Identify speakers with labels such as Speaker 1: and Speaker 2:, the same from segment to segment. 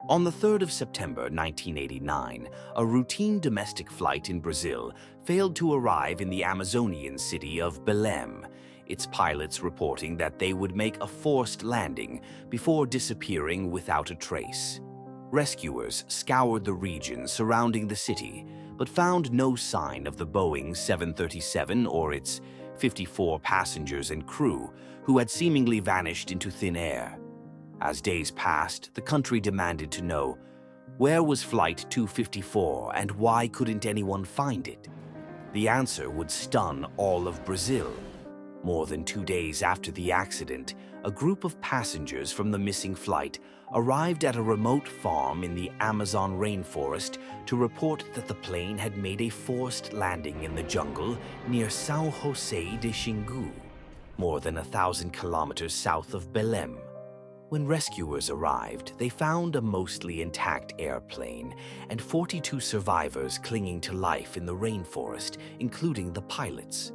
Speaker 1: On the 3rd of September 1989, a routine domestic flight in Brazil failed to arrive in the Amazonian city of Belém, its pilots reporting that they would make a forced landing before disappearing without a trace. Rescuers scoured the region surrounding the city, but found no sign of the Boeing 737 or its 54 passengers and crew, who had seemingly vanished into thin air. As days passed, the country demanded to know, where was Flight 254 and why couldn't anyone find it? The answer would stun all of Brazil. More than 2 days after the accident, a group of passengers from the missing flight arrived at a remote farm in the Amazon rainforest to report that the plane had made a forced landing in the jungle near São José de Xingu, more than 1,000 kilometers south of Belém. When rescuers arrived, they found a mostly intact airplane and 42 survivors clinging to life in the rainforest, including the pilots.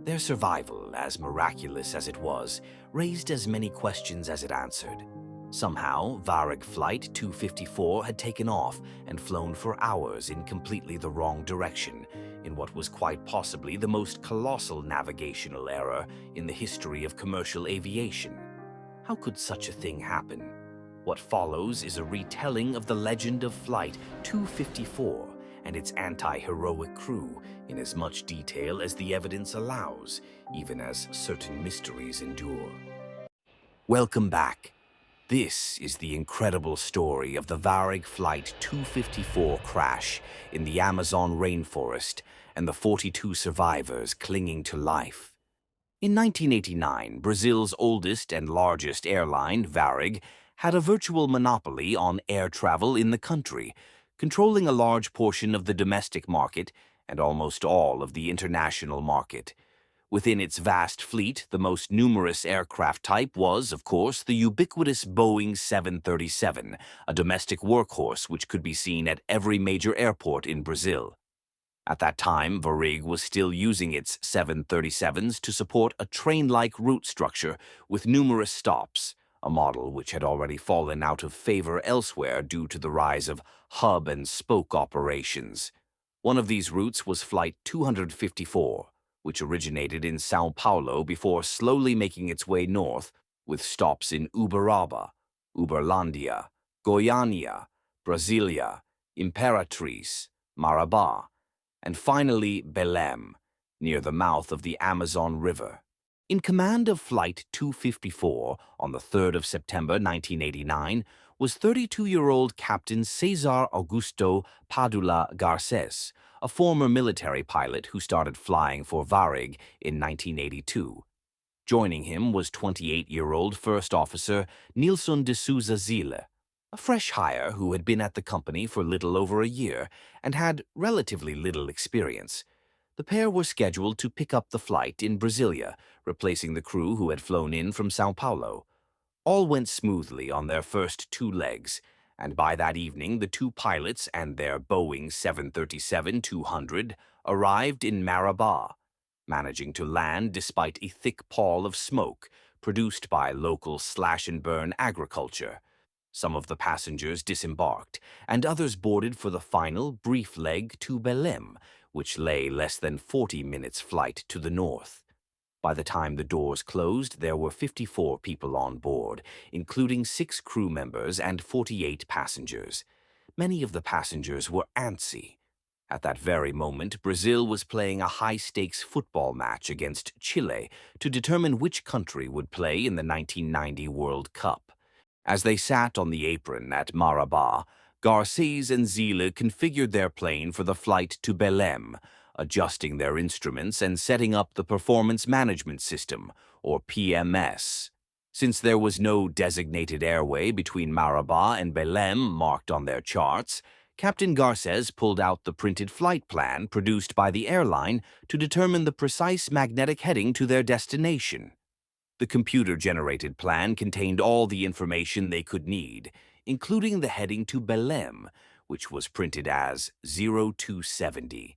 Speaker 1: Their survival, as miraculous as it was, raised as many questions as it answered. Somehow, Varig Flight 254 had taken off and flown for hours in completely the wrong direction, in what was quite possibly the most colossal navigational error in the history of commercial aviation. How could such a thing happen? What follows is a retelling of the legend of Flight 254 and its anti-heroic crew in as much detail as the evidence allows, even as certain mysteries endure. Welcome back. This is the incredible story of the Varig Flight 254 crash in the Amazon rainforest and the 42 survivors clinging to life. In 1989, Brazil's oldest and largest airline, Varig, had a virtual monopoly on air travel in the country, controlling a large portion of the domestic market and almost all of the international market. Within its vast fleet, the most numerous aircraft type was, of course, the ubiquitous Boeing 737, a domestic workhorse which could be seen at every major airport in Brazil. At that time, Varig was still using its 737s to support a train-like route structure with numerous stops, a model which had already fallen out of favor elsewhere due to the rise of hub-and-spoke operations. One of these routes was Flight 254, which originated in São Paulo before slowly making its way north, with stops in Uberaba, Uberlândia, Goiânia, Brasília, Imperatriz, Marabá, and finally Belém, near the mouth of the Amazon River. In command of Flight 254 on the 3rd of September 1989 was 32-year-old Captain Cesar Augusto Padula Garcés, a former military pilot who started flying for Varig in 1982. Joining him was 28-year-old First Officer Nilson de Souza Zile, a fresh hire who had been at the company for little over a year and had relatively little experience. The pair were scheduled to pick up the flight in Brasília, replacing the crew who had flown in from São Paulo. All went smoothly on their first 2 legs, and by that evening the 2 pilots and their Boeing 737-200 arrived in Marabá, managing to land despite a thick pall of smoke produced by local slash-and-burn agriculture. Some of the passengers disembarked, and others boarded for the final, brief leg to Belém, which lay less than 40 minutes' flight to the north. By the time the doors closed, there were 54 people on board, including 6 crew members and 48 passengers. Many of the passengers were antsy. At that very moment, Brazil was playing a high-stakes football match against Chile to determine which country would play in the 1990 World Cup. As they sat on the apron at Marabá, Garcés and Zile configured their plane for the flight to Belém, adjusting their instruments and setting up the Performance Management System, or PMS. Since there was no designated airway between Marabá and Belém marked on their charts, Captain Garcés pulled out the printed flight plan produced by the airline to determine the precise magnetic heading to their destination. The computer-generated plan contained all the information they could need, including the heading to Belém, which was printed as 0270.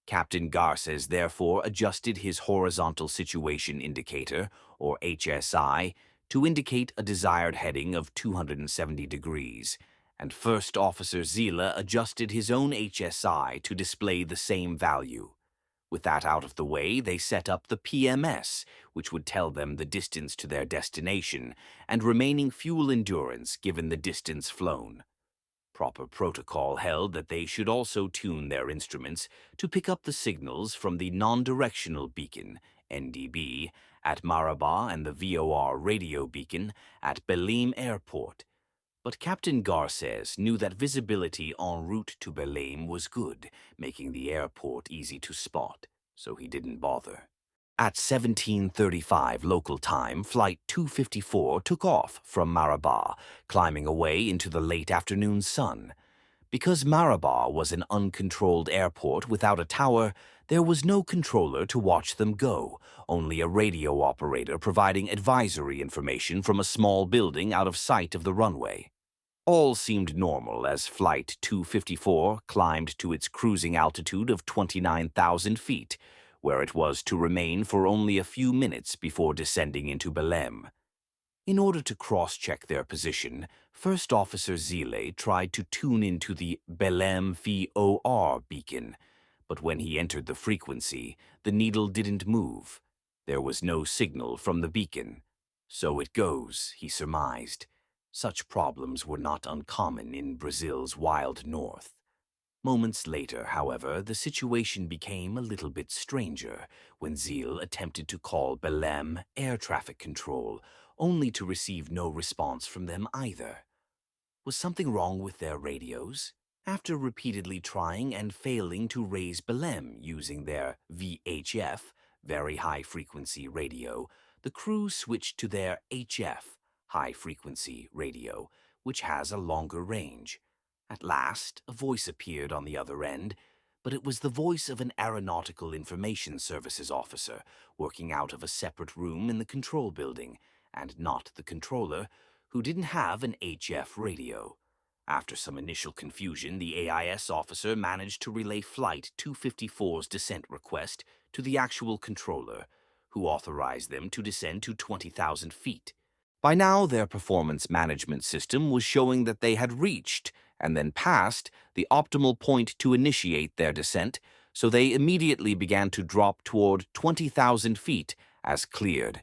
Speaker 1: Captain Garcés therefore adjusted his horizontal situation indicator, or HSI, to indicate a desired heading of 270 degrees, and First Officer Zila adjusted his own HSI to display the same value. With that out of the way, they set up the PMS, which would tell them the distance to their destination and remaining fuel endurance given the distance flown. Proper protocol held that they should also tune their instruments to pick up the signals from the non-directional beacon, NDB, at Marabah and the VOR radio beacon at Belém Airport. But Captain Garces knew that visibility en route to Belém was good, making the airport easy to spot, so he didn't bother. At 17:35 local time, Flight 254 took off from Marabah, climbing away into the late afternoon sun. Because Marabah was an uncontrolled airport without a tower, there was no controller to watch them go, only a radio operator providing advisory information from a small building out of sight of the runway. All seemed normal as Flight 254 climbed to its cruising altitude of 29,000 feet, where it was to remain for only a few minutes before descending into Belém. In order to cross-check their position, First Officer Zile tried to tune into the Belém VOR beacon, but when he entered the frequency, the needle didn't move. There was no signal from the beacon. So it goes, he surmised. Such problems were not uncommon in Brazil's wild north. Moments later, however, the situation became a little bit stranger when Zeal attempted to call Belém air traffic control, only to receive no response from them either. Was something wrong with their radios? After repeatedly trying and failing to raise Belém using their VHF, very high-frequency radio, the crew switched to their HF, high-frequency radio, which has a longer range. At last, a voice appeared on the other end, but it was the voice of an Aeronautical Information Services officer working out of a separate room in the control building, and not the controller, who didn't have an HF radio. After some initial confusion, the AIS officer managed to relay Flight 254's descent request to the actual controller, who authorized them to descend to 20,000 feet. By now, their performance management system was showing that they had reached and then passed the optimal point to initiate their descent, so they immediately began to drop toward 20,000 feet as cleared.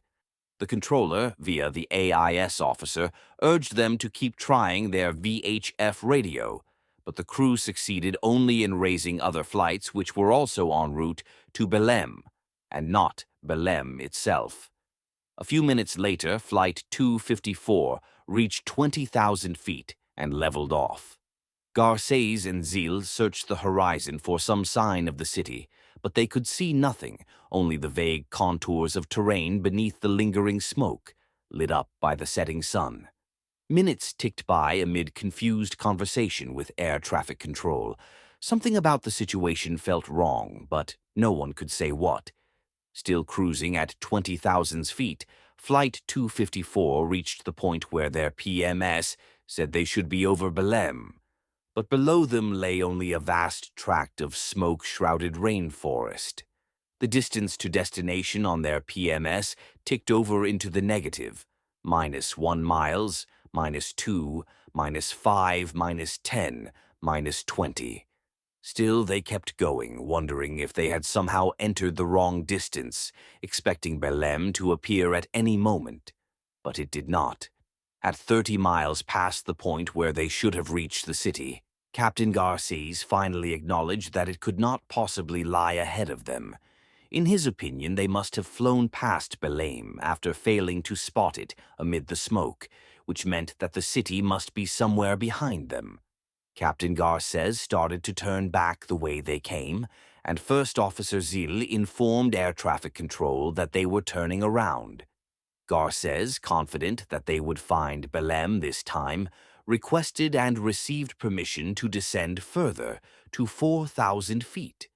Speaker 1: The controller, via the AIS officer, urged them to keep trying their VHF radio, but the crew succeeded only in raising other flights which were also en route to Belém, and not Belém itself. A few minutes later, Flight 254 reached 20,000 feet and leveled off. Garces and Zil searched the horizon for some sign of the city, but they could see nothing, only the vague contours of terrain beneath the lingering smoke, lit up by the setting sun. Minutes ticked by amid confused conversation with air traffic control. Something about the situation felt wrong, but no one could say what. Still cruising at 20,000 feet, Flight 254 reached the point where their PMS said they should be over Belém. But below them lay only a vast tract of smoke-shrouded rainforest. The distance to destination on their PMS ticked over into the negative, -1 miles, -2, -5, -10, -20. Still, they kept going, wondering if they had somehow entered the wrong distance, expecting Belém to appear at any moment. But it did not. At 30 miles past the point where they should have reached the city, Captain Garces finally acknowledged that it could not possibly lie ahead of them. In his opinion, they must have flown past Belém after failing to spot it amid the smoke, which meant that the city must be somewhere behind them. Captain Garces started to turn back the way they came, and First Officer Zil informed Air Traffic Control that they were turning around. Garces, confident that they would find Belém this time, requested and received permission to descend further to 4,000 feet.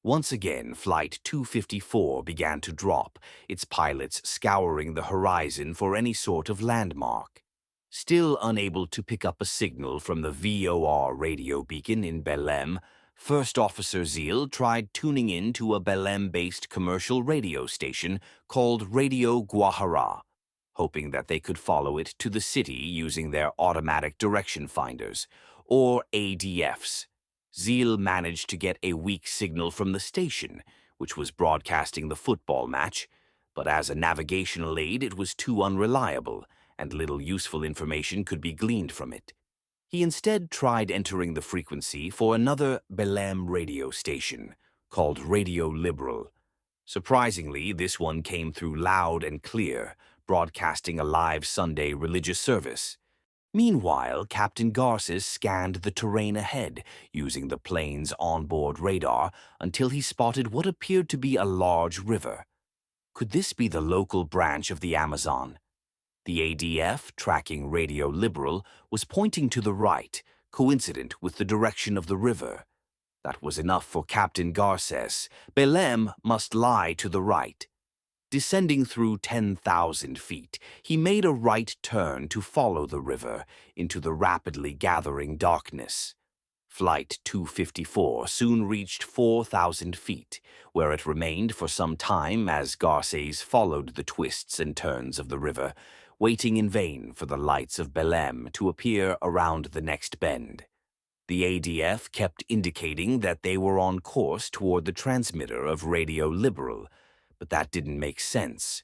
Speaker 1: Once again, Flight 254 began to drop, its pilots scouring the horizon for any sort of landmark. Still unable to pick up a signal from the VOR radio beacon in Belém, First Officer Zil tried tuning in to a Belém-based commercial radio station called Radio Guajara. hoping that they could follow it to the city using their automatic direction finders, or ADFs. Zeal managed to get a weak signal from the station, which was broadcasting the football match, but as a navigational aid it was too unreliable, and little useful information could be gleaned from it. He instead tried entering the frequency for another Belém radio station, called Radio Liberal. Surprisingly, this one came through loud and clear, broadcasting a live Sunday religious service. Meanwhile, Captain Garces scanned the terrain ahead using the plane's onboard radar until he spotted what appeared to be a large river. Could this be the local branch of the Amazon? The ADF, tracking Radio Liberal, was pointing to the right, coincident with the direction of the river. That was enough for Captain Garces. Belém must lie to the right. Descending through 10,000 feet, he made a right turn to follow the river into the rapidly gathering darkness. Flight 254 soon reached 4,000 feet, where it remained for some time as Garces followed the twists and turns of the river, waiting in vain for the lights of Belém to appear around the next bend. The ADF kept indicating that they were on course toward the transmitter of Radio Liberal, but that didn't make sense.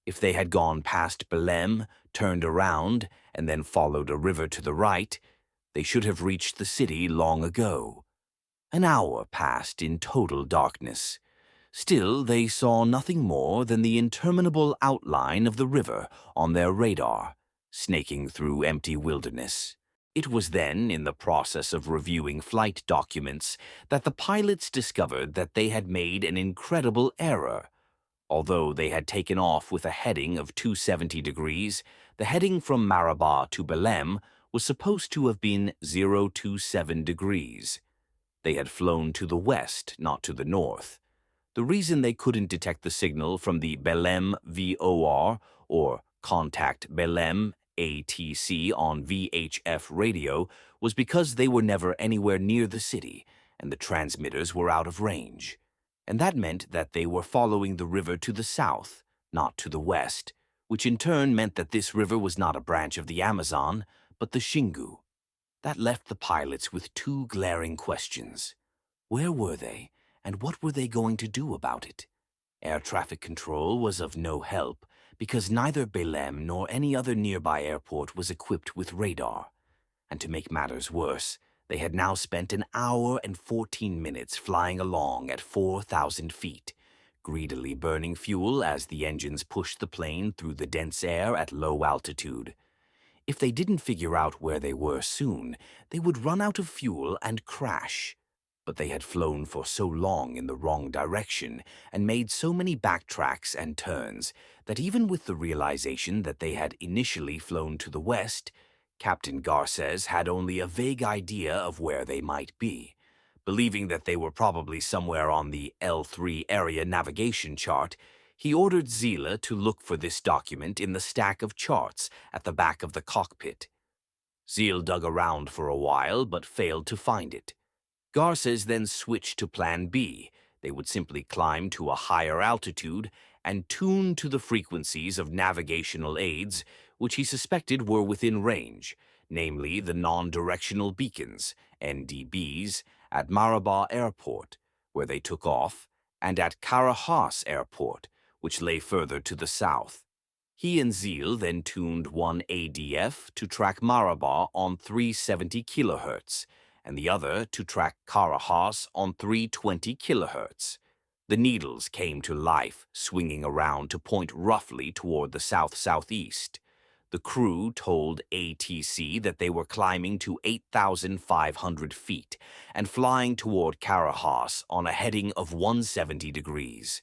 Speaker 1: If they had gone past Belém, turned around, and then followed a river to the right, they should have reached the city long ago. An hour passed in total darkness. Still, they saw nothing more than the interminable outline of the river on their radar, snaking through empty wilderness. It was then, in the process of reviewing flight documents, that the pilots discovered that they had made an incredible error. Although they had taken off with a heading of 270 degrees, the heading from Marabá to Belém was supposed to have been 027 degrees. They had flown to the west, not to the north. The reason they couldn't detect the signal from the Belém VOR, or Contact Belém ATC on VHF radio, was because they were never anywhere near the city, and the transmitters were out of range. And that meant that they were following the river to the south, not to the west, which in turn meant that this river was not a branch of the Amazon, but the Xingu. That left the pilots with two glaring questions. Where were they, and what were they going to do about it? Air traffic control was of no help, because neither Belém nor any other nearby airport was equipped with radar. And to make matters worse, they had now spent an hour and 14 minutes flying along at 4,000 feet, greedily burning fuel as the engines pushed the plane through the dense air at low altitude. If they didn't figure out where they were soon, they would run out of fuel and crash. But they had flown for so long in the wrong direction and made so many backtracks and turns that even with the realization that they had initially flown to the west, Captain Garces had only a vague idea of where they might be. Believing that they were probably somewhere on the L3 area navigation chart, he ordered Zila to look for this document in the stack of charts at the back of the cockpit. Zeal dug around for a while but failed to find it. Garces then switched to Plan B. They would simply climb to a higher altitude and tune to the frequencies of navigational aids, which he suspected were within range, namely the non-directional beacons, NDBs, at Marabá Airport, where they took off, and at Carajás Airport, which lay further to the south. He and Zeal then tuned one ADF to track Marabá on 370 kHz, and the other to track Carajás on 320 kHz. The needles came to life, swinging around to point roughly toward the south-southeast. The crew told ATC that they were climbing to 8,500 feet and flying toward Carajás on a heading of 170 degrees.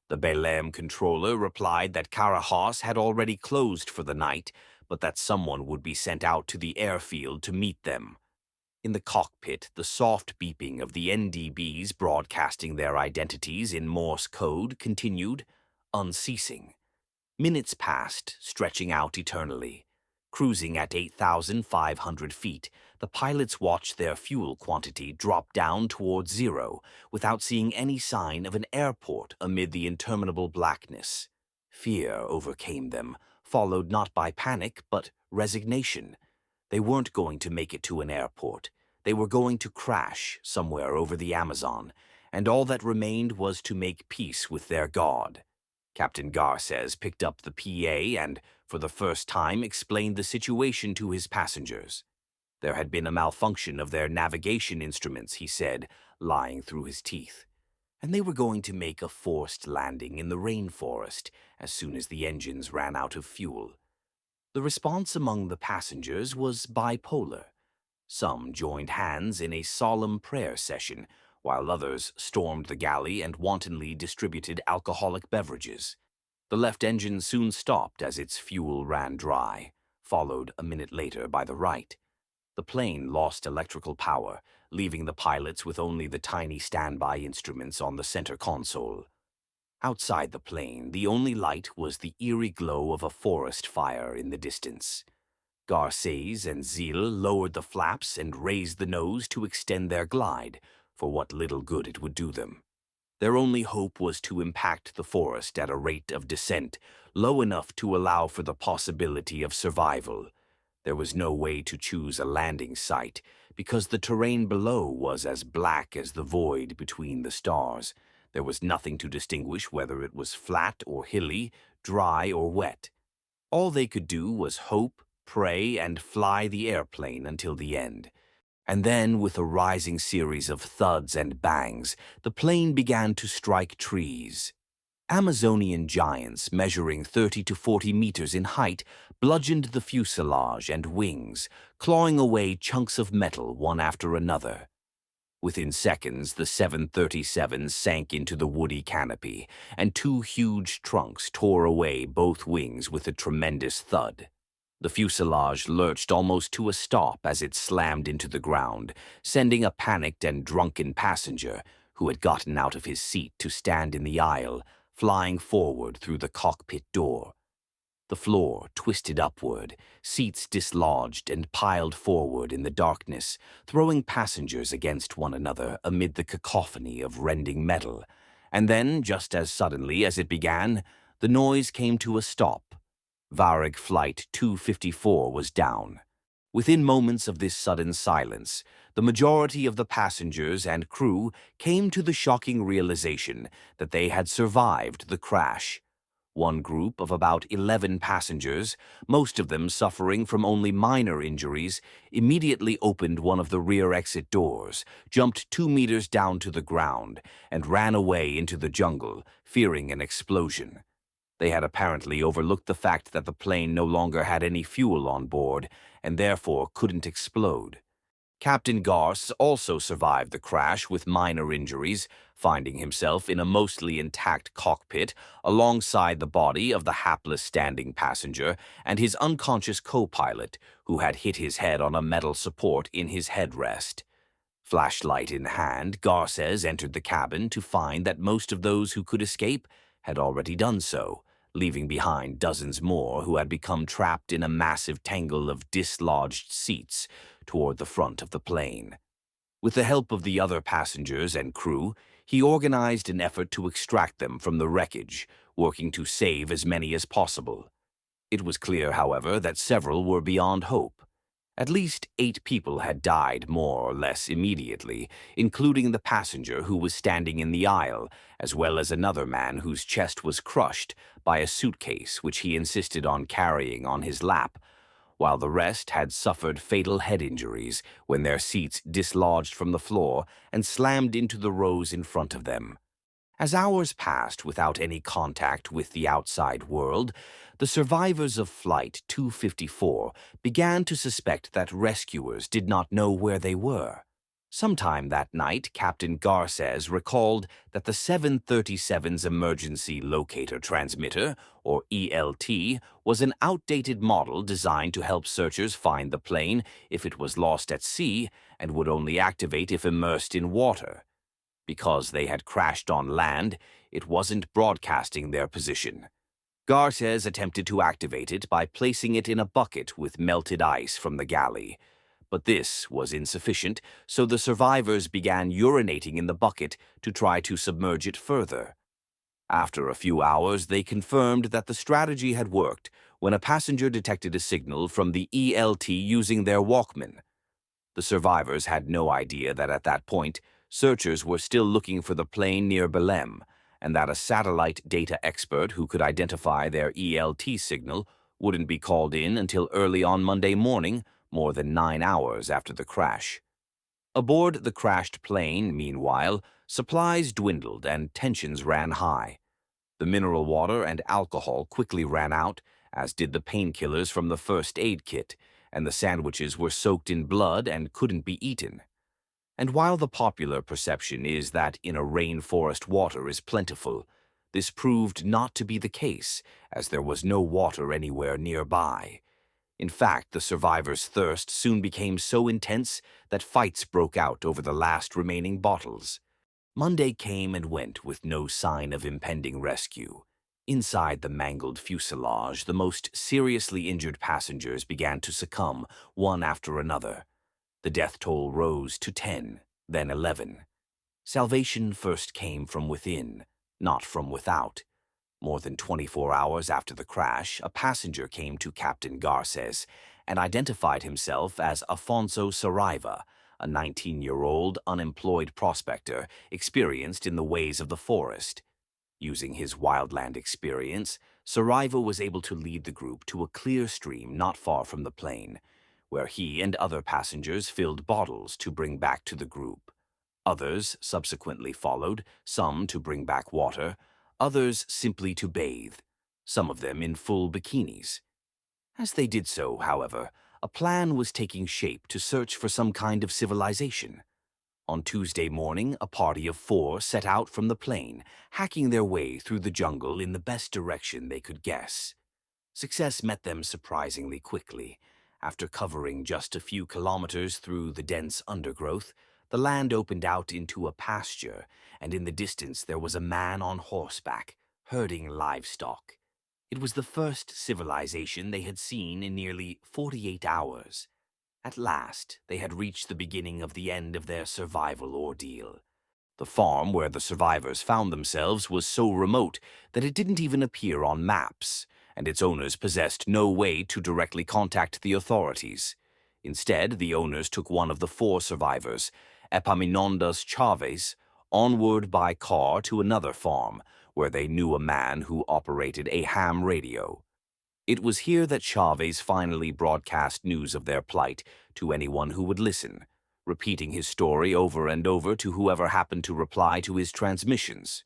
Speaker 1: The Belém controller replied that Carajás had already closed for the night, but that someone would be sent out to the airfield to meet them. In the cockpit, the soft beeping of the NDBs broadcasting their identities in Morse code continued, unceasing. Minutes passed, stretching out eternally. Cruising at 8,500 feet, the pilots watched their fuel quantity drop down toward zero without seeing any sign of an airport amid the interminable blackness. Fear overcame them, followed not by panic but resignation. They weren't going to make it to an airport. They were going to crash somewhere over the Amazon, and all that remained was to make peace with their God. Captain Garces picked up the PA and, for the first time, explained the situation to his passengers. There had been a malfunction of their navigation instruments, he said, lying through his teeth, and they were going to make a forced landing in the rainforest as soon as the engines ran out of fuel. The response among the passengers was bipolar. Some joined hands in a solemn prayer session, while others stormed the galley and wantonly distributed alcoholic beverages. The left engine soon stopped as its fuel ran dry, followed a minute later by the right. The plane lost electrical power, leaving the pilots with only the tiny standby instruments on the center console. Outside the plane, the only light was the eerie glow of a forest fire in the distance. Garces and Zil lowered the flaps and raised the nose to extend their glide, for what little good it would do them. Their only hope was to impact the forest at a rate of descent low enough to allow for the possibility of survival. There was no way to choose a landing site, because the terrain below was as black as the void between the stars. There was nothing to distinguish whether it was flat or hilly, dry or wet. All they could do was hope, pray, and fly the airplane until the end. And then, with a rising series of thuds and bangs, the plane began to strike trees. Amazonian giants measuring 30 to 40 meters in height bludgeoned the fuselage and wings, clawing away chunks of metal one after another. Within seconds, the 737 sank into the woody canopy, and two huge trunks tore away both wings with a tremendous thud. The fuselage lurched almost to a stop as it slammed into the ground, sending a panicked and drunken passenger, who had gotten out of his seat to stand in the aisle, flying forward through the cockpit door. The floor twisted upward, seats dislodged and piled forward in the darkness, throwing passengers against one another amid the cacophony of rending metal. And then, just as suddenly as it began, the noise came to a stop. Varig Flight 254 was down. Within moments of this sudden silence, the majority of the passengers and crew came to the shocking realization that they had survived the crash. One group of about 11 passengers, most of them suffering from only minor injuries, immediately opened one of the rear exit doors, jumped 2 meters down to the ground, and ran away into the jungle, fearing an explosion. They had apparently overlooked the fact that the plane no longer had any fuel on board, and therefore couldn't explode. Captain Garce also survived the crash with minor injuries, finding himself in a mostly intact cockpit alongside the body of the hapless standing passenger and his unconscious co-pilot, who had hit his head on a metal support in his headrest. Flashlight in hand, Garces entered the cabin to find that most of those who could escape had already done so, leaving behind dozens more who had become trapped in a massive tangle of dislodged seats toward the front of the plane. With the help of the other passengers and crew, he organized an effort to extract them from the wreckage, working to save as many as possible. It was clear, however, that several were beyond hope. At least 8 people had died more or less immediately, including the passenger who was standing in the aisle, as well as another man whose chest was crushed by a suitcase which he insisted on carrying on his lap, while the rest had suffered fatal head injuries when their seats dislodged from the floor and slammed into the rows in front of them. As hours passed without any contact with the outside world, the survivors of Flight 254 began to suspect that rescuers did not know where they were. Sometime that night, Captain Garces recalled that the 737's emergency locator transmitter, or ELT, was an outdated model designed to help searchers find the plane if it was lost at sea and would only activate if immersed in water. Because they had crashed on land, it wasn't broadcasting their position. Garces attempted to activate it by placing it in a bucket with melted ice from the galley. But this was insufficient, so the survivors began urinating in the bucket to try to submerge it further. After a few hours, they confirmed that the strategy had worked when a passenger detected a signal from the ELT using their Walkman. The survivors had no idea that at that point, searchers were still looking for the plane near Belém, and that a satellite data expert who could identify their ELT signal wouldn't be called in until early on Monday morning, more than 9 hours after the crash. Aboard the crashed plane, meanwhile, supplies dwindled and tensions ran high. The mineral water and alcohol quickly ran out, as did the painkillers from the first aid kit, and the sandwiches were soaked in blood and couldn't be eaten. And while the popular perception is that in a rainforest water is plentiful, this proved not to be the case, as there was no water anywhere nearby. In fact, the survivors' thirst soon became so intense that fights broke out over the last remaining bottles. Monday came and went with no sign of impending rescue. Inside the mangled fuselage, the most seriously injured passengers began to succumb, one after another. The death toll rose to 10, then 11. Salvation first came from within, not from without. More than 24 hours after the crash, a passenger came to Captain Garces and identified himself as Afonso Saraiva, a 19-year-old unemployed prospector experienced in the ways of the forest. Using his wildland experience, Saraiva was able to lead the group to a clear stream not far from the plane, where he and other passengers filled bottles to bring back to the group. Others subsequently followed, some to bring back water, others simply to bathe, some of them in full bikinis. As they did so, however, a plan was taking shape to search for some kind of civilization. On Tuesday morning, a party of 4 set out from the plane, hacking their way through the jungle in the best direction they could guess. Success met them surprisingly quickly. After covering just a few kilometers through the dense undergrowth, the land opened out into a pasture, and in the distance there was a man on horseback, herding livestock. It was the first civilization they had seen in nearly 48 hours. At last, they had reached the beginning of the end of their survival ordeal. The farm where the survivors found themselves was so remote that it didn't even appear on maps, and its owners possessed no way to directly contact the authorities. Instead, the owners took one of the 4 survivors, Epaminondas Chavez, onward by car to another farm, where they knew a man who operated a ham radio. It was here that Chavez finally broadcast news of their plight to anyone who would listen, repeating his story over and over to whoever happened to reply to his transmissions.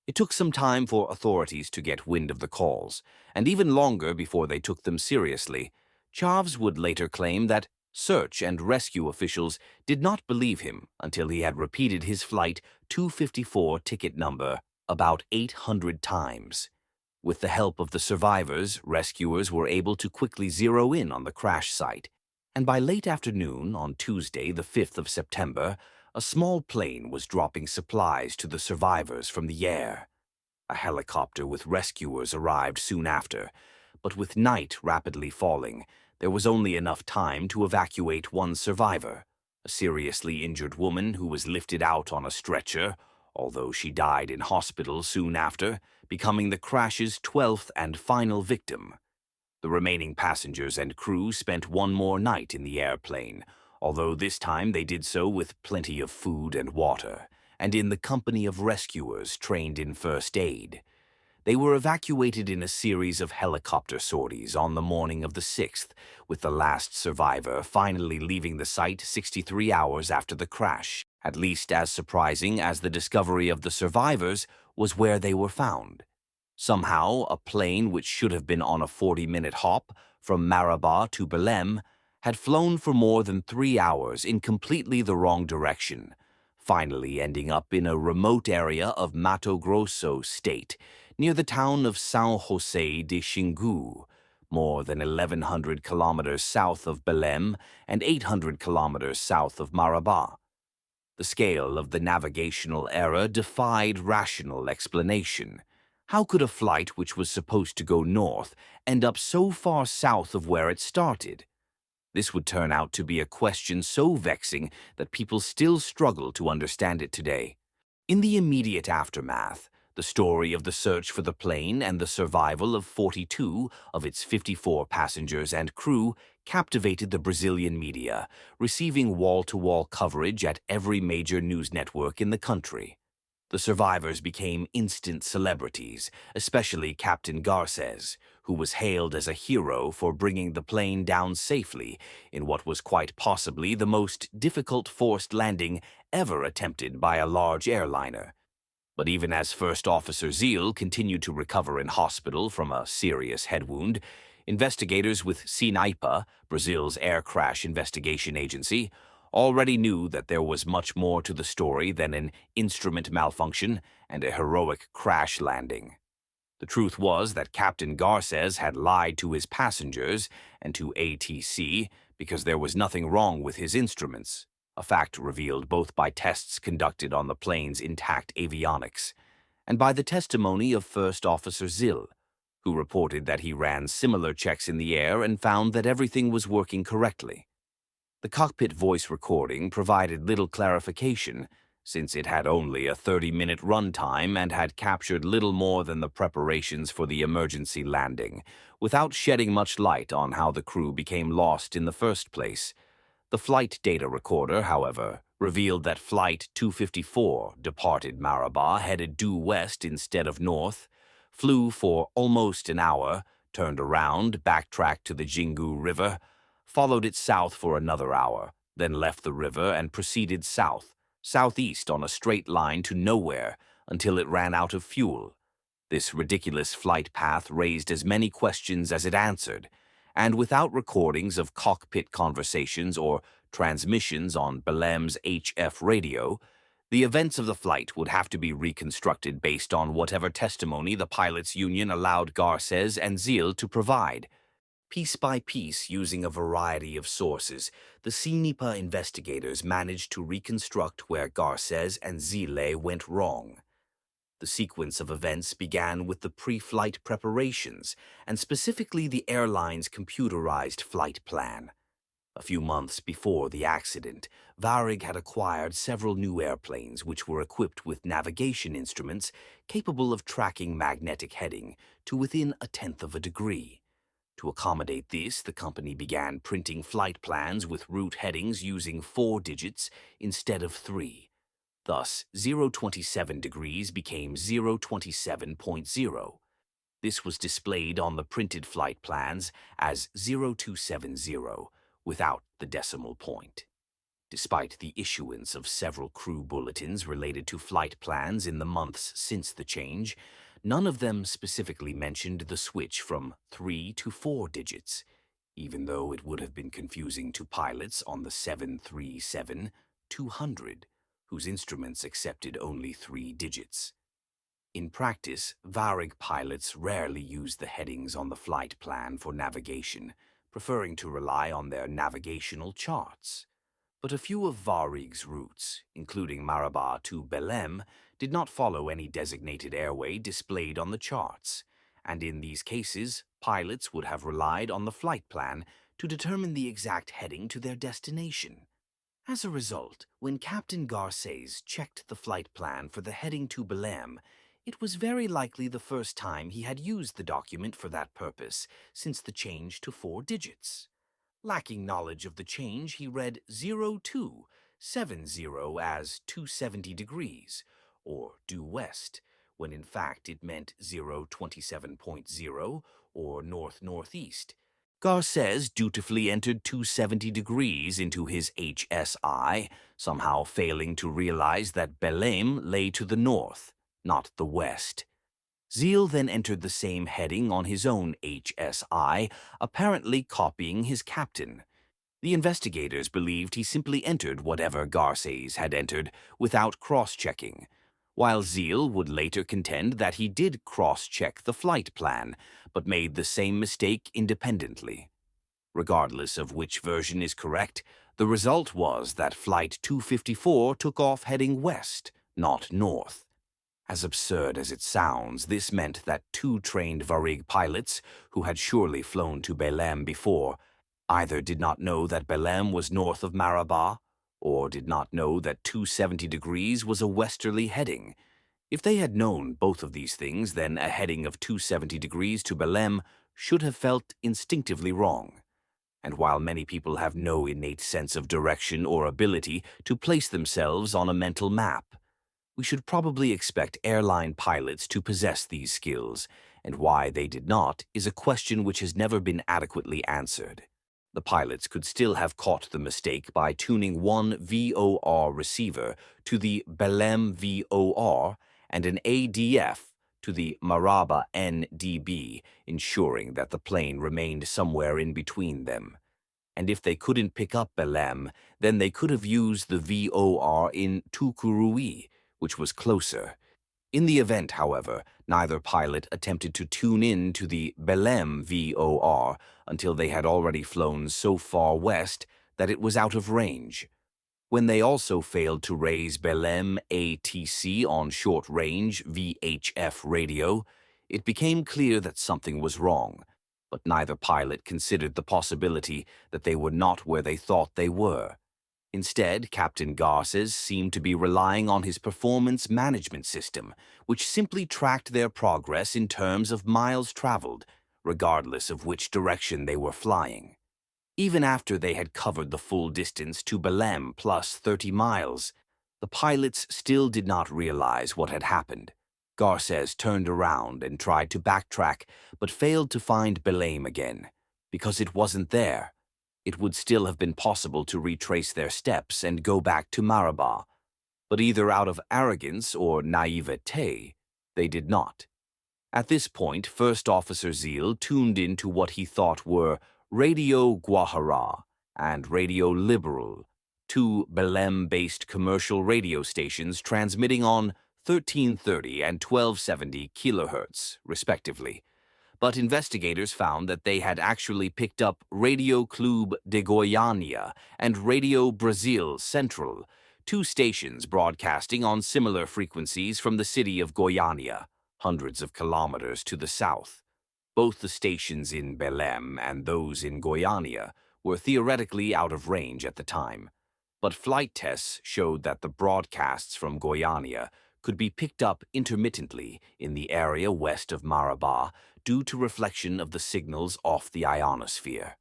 Speaker 1: It took some time for authorities to get wind of the calls, and even longer before they took them seriously. Chavez would later claim that search and rescue officials did not believe him until he had repeated his flight 254 ticket number about 800 times. With the help of the survivors, rescuers were able to quickly zero in on the crash site, and by late afternoon on Tuesday, the 5th of September, a small plane was dropping supplies to the survivors from the air. A helicopter with rescuers arrived soon after, but with night rapidly falling, there was only enough time to evacuate one survivor, a seriously injured woman who was lifted out on a stretcher, although she died in hospital soon after, becoming the crash's 12th and final victim. The remaining passengers and crew spent one more night in the airplane, although this time they did so with plenty of food and water, and in the company of rescuers trained in first aid. They were evacuated in a series of helicopter sorties on the morning of the 6th, with the last survivor finally leaving the site 63 hours after the crash. At least as surprising as the discovery of the survivors was where they were found. Somehow, a plane which should have been on a 40-minute hop from Marabá to Belém had flown for more than 3 hours in completely the wrong direction, finally ending up in a remote area of Mato Grosso state, near the town of São José de Xingu, more than 1,100 kilometers south of Belém and 800 kilometers south of Marabá. The scale of the navigational error defied rational explanation. How could a flight which was supposed to go north end up so far south of where it started? This would turn out to be a question so vexing that people still struggle to understand it today. In the immediate aftermath, The story of the search for the plane and the survival of 42 of its 54 passengers and crew captivated the Brazilian media, receiving wall-to-wall coverage at every major news network in the country. The survivors became instant celebrities, especially Captain Garces, who was hailed as a hero for bringing the plane down safely in what was quite possibly the most difficult forced landing ever attempted by a large airliner. But even as First Officer Zeal continued to recover in hospital from a serious head wound, investigators with SINAIPA, Brazil's air crash investigation agency, already knew that there was much more to the story than an instrument malfunction and a heroic crash landing. The truth was that Captain Garces had lied to his passengers and to ATC because there was nothing wrong with his instruments, a fact revealed both by tests conducted on the plane's intact avionics and by the testimony of First Officer Zil, who reported that he ran similar checks in the air and found that everything was working correctly. The cockpit voice recording provided little clarification, since it had only a 30-minute runtime and had captured little more than the preparations for the emergency landing, without shedding much light on how the crew became lost in the first place. The flight data recorder, however, revealed that Flight 254 departed Marabá headed due west instead of north, flew for almost an hour, turned around, backtracked to the Xingu River, followed it south for another hour, then left the river and proceeded southeast on a straight line to nowhere until it ran out of fuel. This ridiculous flight path raised as many questions as it answered, and without recordings of cockpit conversations or transmissions on Belem's HF radio, the events of the flight would have to be reconstructed based on whatever testimony the pilots' union allowed Garces and Zeal to provide. Piece by piece, using a variety of sources, the CNIPA investigators managed to reconstruct where Garces and Zile went wrong. The sequence of events began with the pre-flight preparations, and specifically the airline's computerized flight plan. A few months before the accident, Varig had acquired several new airplanes which were equipped with navigation instruments capable of tracking magnetic heading to within 1/10 of a degree. To accommodate this, the company began printing flight plans with route headings using 4 digits instead of 3. Thus, 027 degrees became 027.0. This was displayed on the printed flight plans as 0270 without the decimal point. Despite the issuance of several crew bulletins related to flight plans in the months since the change, none of them specifically mentioned the switch from 3 to 4 digits, even though it would have been confusing to pilots on the 737-200, whose instruments accepted only 3 digits. In practice, Varig pilots rarely used the headings on the flight plan for navigation, preferring to rely on their navigational charts. But a few of Varig's routes, including Marabá to Belém, did not follow any designated airway displayed on the charts, and in these cases, pilots would have relied on the flight plan to determine the exact heading to their destination. As a result, when Captain Garces checked the flight plan for the heading to Belém, it was very likely the first time he had used the document for that purpose since the change to 4 digits. Lacking knowledge of the change, he read 0270 as 270 degrees, or due west, when in fact it meant 027.0 or north-northeast. Garces dutifully entered 270 degrees into his HSI, somehow failing to realize that Belém lay to the north, not the west. Zeal then entered the same heading on his own HSI, apparently copying his captain. The investigators believed he simply entered whatever Garces had entered without cross-checking, while Zeal would later contend that he did cross-check the flight plan, but made the same mistake independently. Regardless of which version is correct, the result was that Flight 254 took off heading west, not north. As absurd as it sounds, this meant that 2 trained Varig pilots, who had surely flown to Belém before, either did not know that Belém was north of Marabá, or did not know that 270 degrees was a westerly heading. If they had known both of these things, then a heading of 270 degrees to Belém should have felt instinctively wrong. And while many people have no innate sense of direction or ability to place themselves on a mental map, we should probably expect airline pilots to possess these skills, and why they did not is a question which has never been adequately answered. The pilots could still have caught the mistake by tuning one VOR receiver to the Belém VOR and an ADF to the Maraba NDB, ensuring that the plane remained somewhere in between them. And if they couldn't pick up Belém, then they could have used the VOR in Tucuruí, which was closer. In the event, however, neither pilot attempted to tune in to the Belém VOR until they had already flown so far west that it was out of range. When they also failed to raise Belém ATC on short-range VHF radio, it became clear that something was wrong, but neither pilot considered the possibility that they were not where they thought they were. Instead, Captain Garces seemed to be relying on his performance management system, which simply tracked their progress in terms of miles traveled, regardless of which direction they were flying. Even after they had covered the full distance to Belém plus 30 miles, the pilots still did not realize what had happened. Garces turned around and tried to backtrack, but failed to find Belém again, because it wasn't there. It would still have been possible to retrace their steps and go back to Maraba, but either out of arrogance or naivete, they did not. At this point, First Officer Zeal tuned into what he thought were Radio Guajara and Radio Liberal, two Belém-based commercial radio stations transmitting on 1330 and 1270 kHz, respectively. But investigators found that they had actually picked up Radio Clube de Goiânia and Radio Brasil Central, two stations broadcasting on similar frequencies from the city of Goiânia, hundreds of kilometers to the south. Both the stations in Belém and those in Goiânia were theoretically out of range at the time, but flight tests showed that the broadcasts from Goiânia could be picked up intermittently in the area west of Marabá due to reflection of the signals off the ionosphere.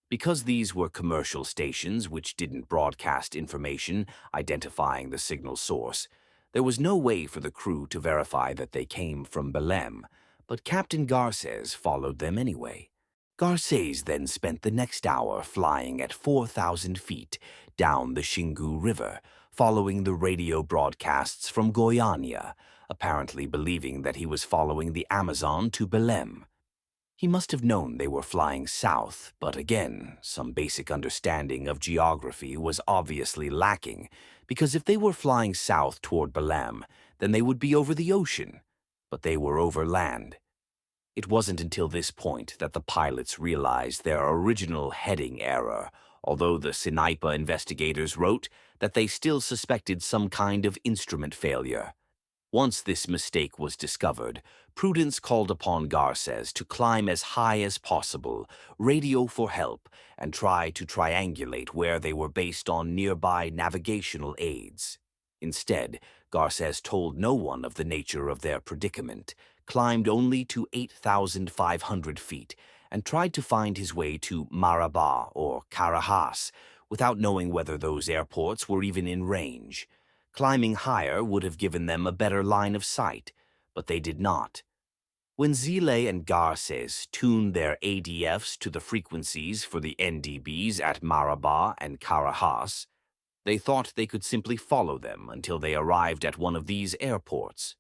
Speaker 1: Because these were commercial stations which didn't broadcast information identifying the signal source, there was no way for the crew to verify that they came from Belém, but Captain Garces followed them anyway. Garces then spent the next hour flying at 4,000 feet down the Xingu River, following the radio broadcasts from Goiânia, apparently believing that he was following the Amazon to Belém. He must have known they were flying south, but again, some basic understanding of geography was obviously lacking, because if they were flying south toward Belém, then they would be over the ocean, but they were over land. It wasn't until this point that the pilots realized their original heading error, although the Sinaipa investigators wrote that they still suspected some kind of instrument failure. Once this mistake was discovered, prudence called upon Garces to climb as high as possible, radio for help, and try to triangulate where they were based on nearby navigational aids. Instead, Garces told no one of the nature of their predicament, climbed only to 8,500 feet, and tried to find his way to Marabá or Carajás without knowing whether those airports were even in range. Climbing higher would have given them a better line of sight, but they did not. When Zile and Garces tuned their ADFs to the frequencies for the NDBs at Marabá and Carajás, they thought they could simply follow them until they arrived at one of these airports.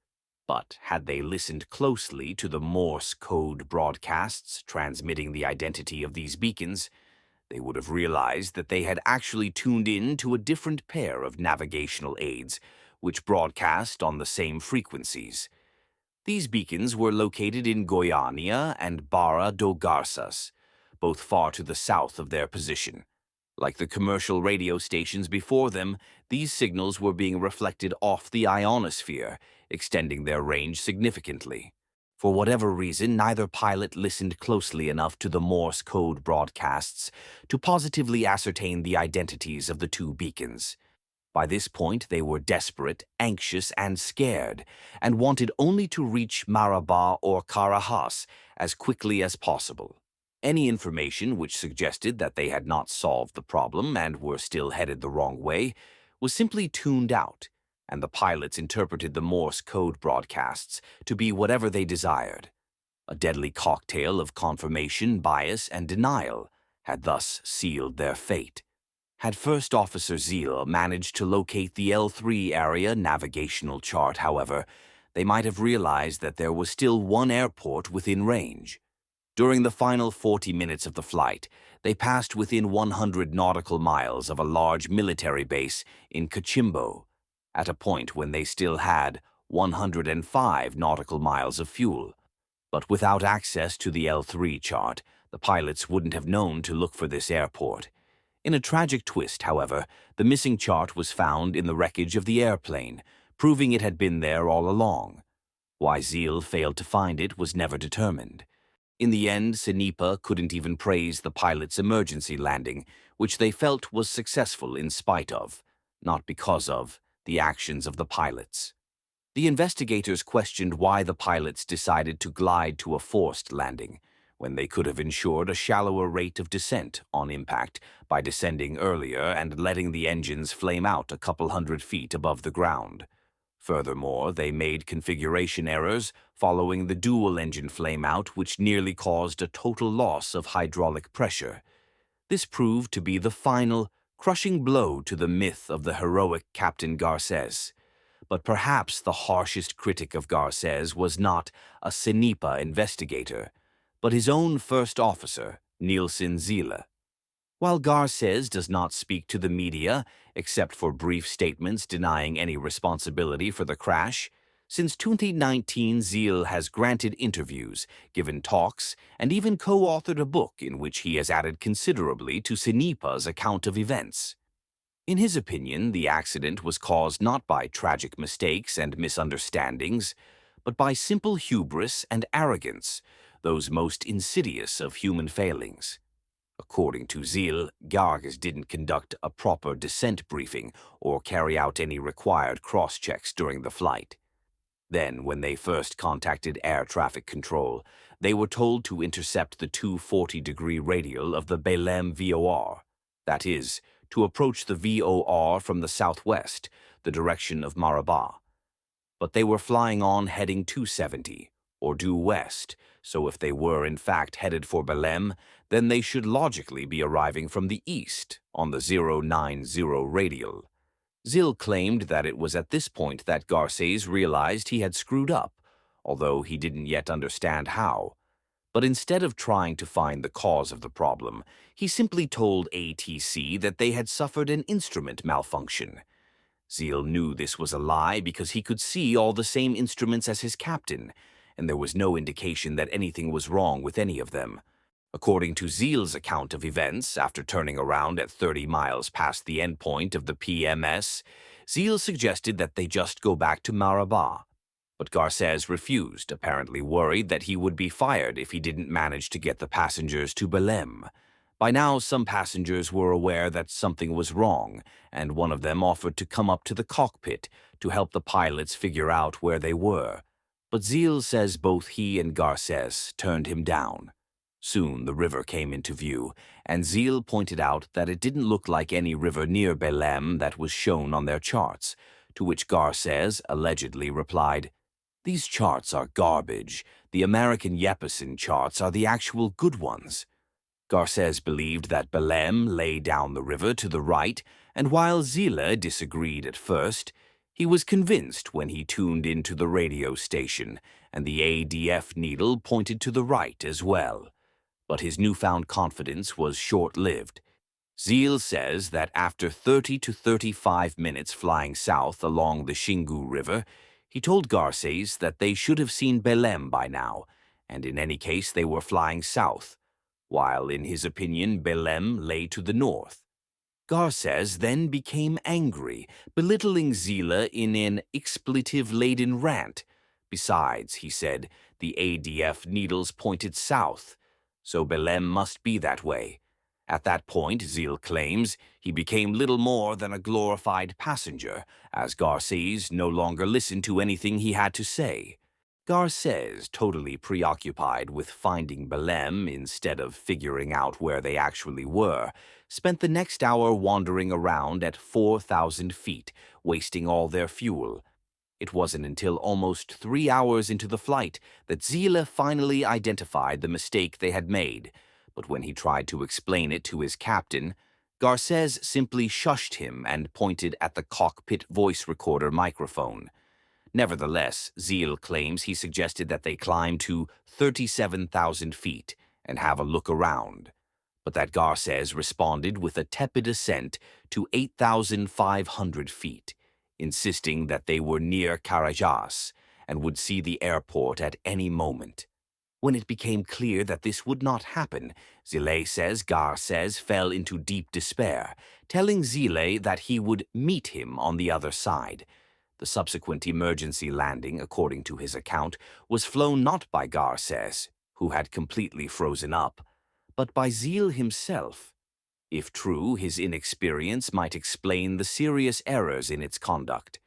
Speaker 1: But had they listened closely to the Morse code broadcasts transmitting the identity of these beacons, they would have realized that they had actually tuned in to a different pair of navigational aids, which broadcast on the same frequencies. These beacons were located in Goiânia and Barra do Garças, both far to the south of their position. Like the commercial radio stations before them, these signals were being reflected off the ionosphere, extending their range significantly. For whatever reason, neither pilot listened closely enough to the Morse code broadcasts to positively ascertain the identities of the two beacons. By this point, they were desperate, anxious, and scared, and wanted only to reach Marabah or Karahas as quickly as possible. Any information which suggested that they had not solved the problem and were still headed the wrong way was simply tuned out, and the pilots interpreted the Morse code broadcasts to be whatever they desired. A deadly cocktail of confirmation, bias, and denial had thus sealed their fate. Had First Officer Zeal managed to locate the L3 area navigational chart, however, they might have realized that there was still one airport within range. During the final 40 minutes of the flight, they passed within 100 nautical miles of a large military base in Kachimbo, at a point when they still had 105 nautical miles of fuel. But without access to the L3 chart, the pilots wouldn't have known to look for this airport. In a tragic twist, however, the missing chart was found in the wreckage of the airplane, proving it had been there all along. Why Zeal failed to find it was never determined. In the end, Senipa couldn't even praise the pilot's emergency landing, which they felt was successful in spite of, not because of, the actions of the pilots. The investigators questioned why the pilots decided to glide to a forced landing, when they could have ensured a shallower rate of descent on impact by descending earlier and letting the engines flame out a couple hundred feet above the ground. Furthermore, they made configuration errors following the dual-engine flameout, which nearly caused a total loss of hydraulic pressure. This proved to be the final, crushing blow to the myth of the heroic Captain Garces. But perhaps the harshest critic of Garces was not a Senipa investigator, but his own first officer, Nielsen Zila. While Garces does not speak to the media, except for brief statements denying any responsibility for the crash, since 2019 Zeal has granted interviews, given talks, and even co-authored a book in which he has added considerably to Senipa's account of events. In his opinion, the accident was caused not by tragic mistakes and misunderstandings, but by simple hubris and arrogance, those most insidious of human failings. According to Zeal, Garges didn't conduct a proper descent briefing or carry out any required cross-checks during the flight. Then, when they first contacted air traffic control, they were told to intercept the 240-degree radial of the Belém VOR, that is, to approach the VOR from the southwest, the direction of Marabah. But they were flying on heading 270, or due west, so if they were in fact headed for Belém, then they should logically be arriving from the east on the 090 radial. Zil claimed that it was at this point that Garces realized he had screwed up, although he didn't yet understand how. But instead of trying to find the cause of the problem, he simply told ATC that they had suffered an instrument malfunction. Zeal knew this was a lie because he could see all the same instruments as his captain, and there was no indication that anything was wrong with any of them. According to Zeal's account of events, after turning around at 30 miles past the endpoint of the PMS, Zeal suggested that they just go back to Marabah. But Garces refused, apparently worried that he would be fired if he didn't manage to get the passengers to Belém. By now, some passengers were aware that something was wrong, and one of them offered to come up to the cockpit to help the pilots figure out where they were. But Zeal says both he and Garces turned him down. Soon the river came into view, and Zeal pointed out that it didn't look like any river near Belém that was shown on their charts, to which Garces allegedly replied, "These charts are garbage. The American Yepesen charts are the actual good ones." Garces believed that Belém lay down the river to the right, and while Zila disagreed at first, he was convinced when he tuned into the radio station, and the ADF needle pointed to the right as well. But his newfound confidence was short-lived. Zeal says that after 30 to 35 minutes flying south along the Xingu River, he told Garces that they should have seen Belém by now, and in any case they were flying south, while in his opinion Belém lay to the north. Garces then became angry, belittling Zila in an expletive-laden rant. Besides, he said, the ADF needles pointed south, so Belém must be that way. At that point, Zeal claims, he became little more than a glorified passenger, as Garcés no longer listened to anything he had to say. Garcés, totally preoccupied with finding Belém instead of figuring out where they actually were, spent the next hour wandering around at 4,000 feet, wasting all their fuel. It wasn't until almost 3 hours into the flight that Zila finally identified the mistake they had made, but when he tried to explain it to his captain, Garcés simply shushed him and pointed at the cockpit voice recorder microphone. Nevertheless, Zeal claims he suggested that they climb to 37,000 feet and have a look around, but that Garcés responded with a tepid ascent to 8,500 feet, insisting that they were near Carajás and would see the airport at any moment. When it became clear that this would not happen, Zile says Garcés fell into deep despair, telling Zile that he would meet him on the other side. The subsequent emergency landing, according to his account, was flown not by Garcés, who had completely frozen up, but by Zeal himself. If true, his inexperience might explain the serious errors in its conduct.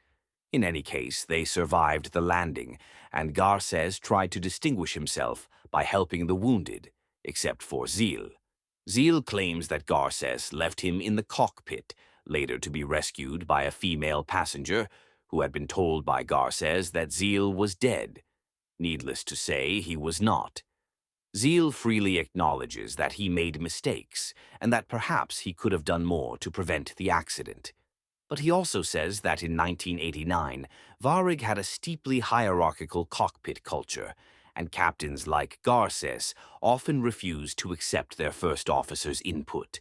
Speaker 1: In any case, they survived the landing, and Garcés tried to distinguish himself by helping the wounded, except for Zeal. Zeal claims that Garcés left him in the cockpit, later to be rescued by a female passenger who had been told by Garcés that Zeal was dead. Needless to say, he was not. Zeal freely acknowledges that he made mistakes and that perhaps he could have done more to prevent the accident. But he also says that in 1989, Varig had a steeply hierarchical cockpit culture, and captains like Garcés often refused to accept their first officer's input.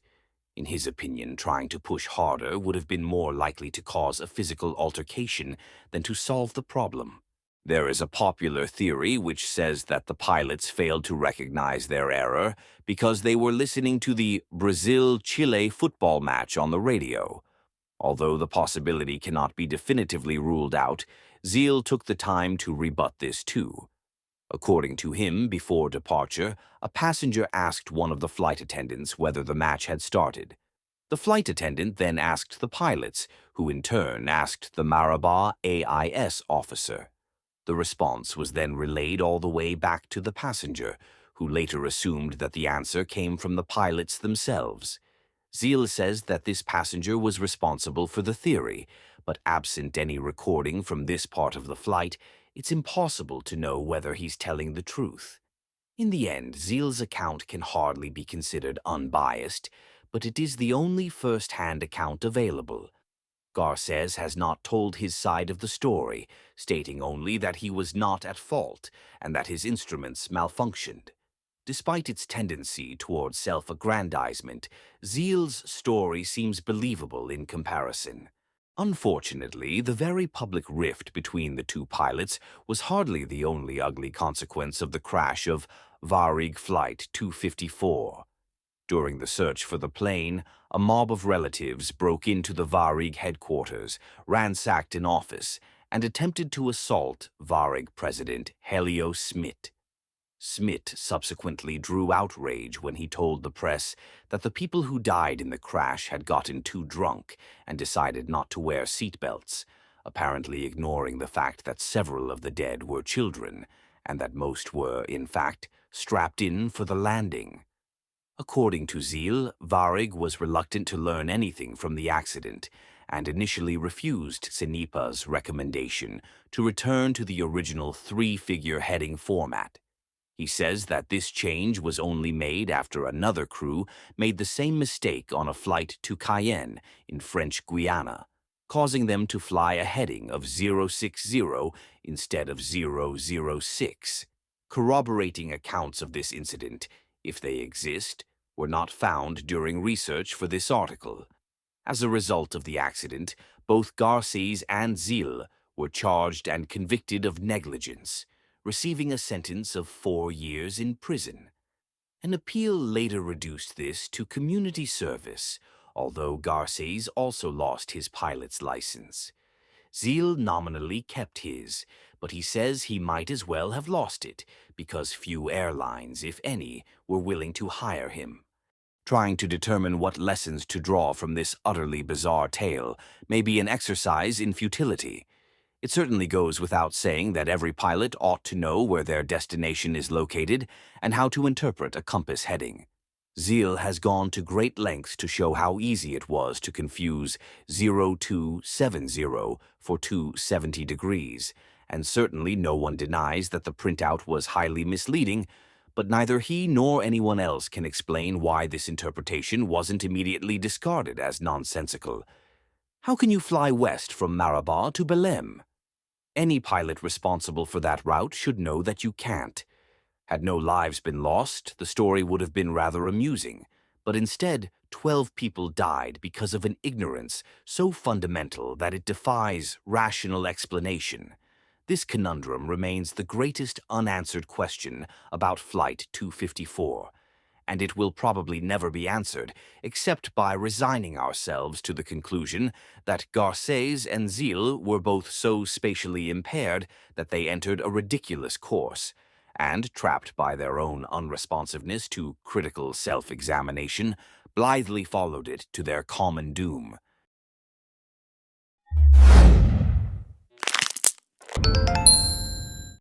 Speaker 1: In his opinion, trying to push harder would have been more likely to cause a physical altercation than to solve the problem. There is a popular theory which says that the pilots failed to recognize their error because they were listening to the Brazil-Chile football match on the radio. Although the possibility cannot be definitively ruled out, Zeal took the time to rebut this too. According to him, before departure, a passenger asked one of the flight attendants whether the match had started. The flight attendant then asked the pilots, who in turn asked the Marabah AIS officer. The response was then relayed all the way back to the passenger, who later assumed that the answer came from the pilots themselves. Zeal says that this passenger was responsible for the theory, but absent any recording from this part of the flight, it's impossible to know whether he's telling the truth. In the end, Zeal's account can hardly be considered unbiased, but it is the only first-hand account available. Garcés has not told his side of the story, stating only that he was not at fault and that his instruments malfunctioned. Despite its tendency towards self-aggrandizement, Zeal's story seems believable in comparison. Unfortunately, the very public rift between the two pilots was hardly the only ugly consequence of the crash of Varig Flight 254. During the search for the plane, a mob of relatives broke into the Varig headquarters, ransacked an office, and attempted to assault Varig President Helio Smit. Smit subsequently drew outrage when he told the press that the people who died in the crash had gotten too drunk and decided not to wear seatbelts, apparently ignoring the fact that several of the dead were children, and that most were, in fact, strapped in for the landing. According to Zeal, Varig was reluctant to learn anything from the accident and initially refused Sinipa's recommendation to return to the original three-figure heading format. He says that this change was only made after another crew made the same mistake on a flight to Cayenne in French Guiana, causing them to fly a heading of 060 instead of 006. Corroborating accounts of this incident, if they exist, were not found during research for this article. As a result of the accident, both Garcés and Zeal were charged and convicted of negligence, receiving a sentence of 4 years in prison. An appeal later reduced this to community service, although Garcés also lost his pilot's license. Zeal nominally kept his, but he says he might as well have lost it because few airlines, if any, were willing to hire him. Trying to determine what lessons to draw from this utterly bizarre tale may be an exercise in futility. It certainly goes without saying that every pilot ought to know where their destination is located and how to interpret a compass heading. Zeal has gone to great lengths to show how easy it was to confuse 0270 for 270 degrees, and certainly no one denies that the printout was highly misleading, but neither he nor anyone else can explain why this interpretation wasn't immediately discarded as nonsensical. How can you fly west from Marabah to Belem? Any pilot responsible for that route should know that you can't. Had no lives been lost, the story would have been rather amusing, but instead, 12 people died because of an ignorance so fundamental that it defies rational explanation. This conundrum remains the greatest unanswered question about Flight 254, and it will probably never be answered except by resigning ourselves to the conclusion that Garcés and Zeal were both so spatially impaired that they entered a ridiculous course, and, trapped by their own unresponsiveness to critical self-examination, blithely followed it to their common doom.